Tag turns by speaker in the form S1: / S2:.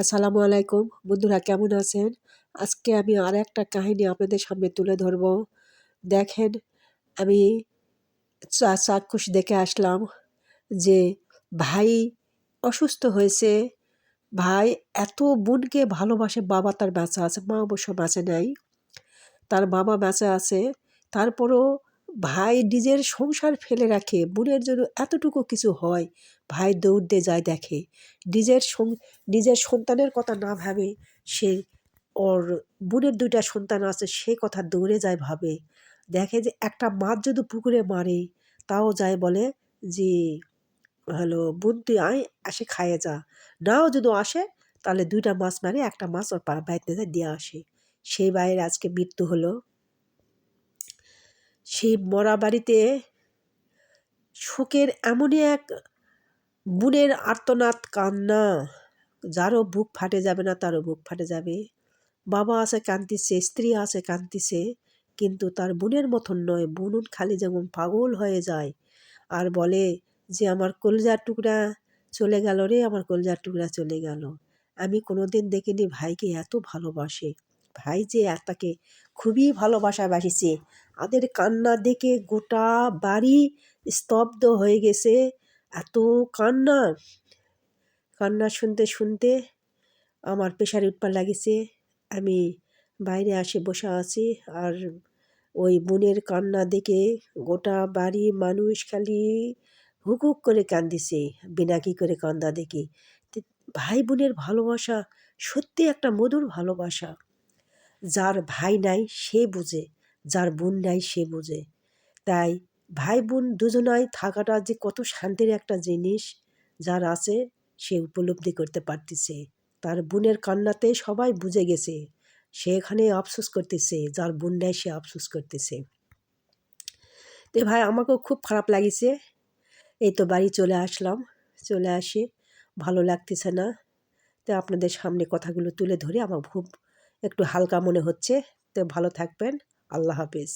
S1: আসসালামু আলাইকুম বন্ধুরা, কেমন আছেন? আজকে আমি আর একটা কাহিনী আপনাদের সামনে তুলে ধরব। দেখেন, আমি চাক্ষুষ দেখে আসলাম যে ভাই অসুস্থ হয়েছে। ভাই এত বোনকে ভালোবাসে, বাবা তার বেঁচে আছে, মা অবশ্য বেঁচে নাই, তার বাবা বেঁচে আছে। তারপরও ভাই নিজের সংসার ফেলে রাখে বোনের জন্য, এতটুকু কিছু হয় ভাই দৌড় দিয়ে যায় দেখে। নিজের সন্তানের কথা না ভাবে সে, ওর বোনের 2টা সন্তান আছে সে কথা দৌড়ে যায় ভাবে। দেখে যে একটা মাছ যদি পুকুরে মারে, তাও যায় বলে যে হ্যালো বোন তুই আয়, আসে খাইয়ে যা। নাও যদি আসে তাহলে 2টা মাছ মারে, একটা মাছ ওর বাড়িতে যায় দিয়ে আসে। সেই ভাইয়ের আজকে মৃত্যু হলো। সেই মরা বাড়িতে শোকের এমনই এক বোনের আর্তনাদ কান্না, যারও বুক ফাটে যাবে না তারও বুক ফাটে যাবে। বাবা আছে কাঁদতিছে, স্ত্রী আছে কাঁদতিছে, কিন্তু তার বোনের মতন নয়। বোন খালি যেমন পাগল হয়ে যায় আর বলে যে আমার কলিজার টুকরা চলে গেল রে, আমার কলিজার টুকরা চলে গেল। আমি কোনোদিন দেখিনি ভাইকে এত ভালোবাসে। ভাই যে তাকে খুবই বাসিছে। তাদের কান্না দেখে গোটা বাড়ি স্তব্ধ হয়ে গেছে। এত কান্না, কান্না শুনতে শুনতে আমার প্রেশার উঠবার লাগিছে। আমি বাইরে আসে বসে আছি আর ওই বোনের কান্না দেখে গোটা বাড়ি মানুষ খালি হুক হুক করে কান্দিছে, বিনাকি করে কান্দা দেখে। ভাই বোনের ভালোবাসা সত্যি একটা মধুর ভালোবাসা। যার ভাই নাই সে বুঝে, যার বোন নাই সে বুঝে। তাই ভাই বোন দুজনাই থাকাটা যে কত শান্তির একটা জিনিস, যার আছে সে উপলব্ধি করতে পারতেছে। তার বোনের কান্নাতে সবাই বুঝে গেছে, সে এখানে আফসোস করতেছে, যার বোন নাই সে আফসোস করতেছে। তো ভাই আমাকেও খুব খারাপ লাগিছে। এই তো বাড়ি চলে আসলাম, চলে আসি ভালো লাগতেছে না। তো আপনাদের সামনে কথাগুলো তুলে ধরে আমার খুব একটু হালকা মনে হচ্ছে। তো ভালো থাকবেন, আল্লাহ হাফেজ।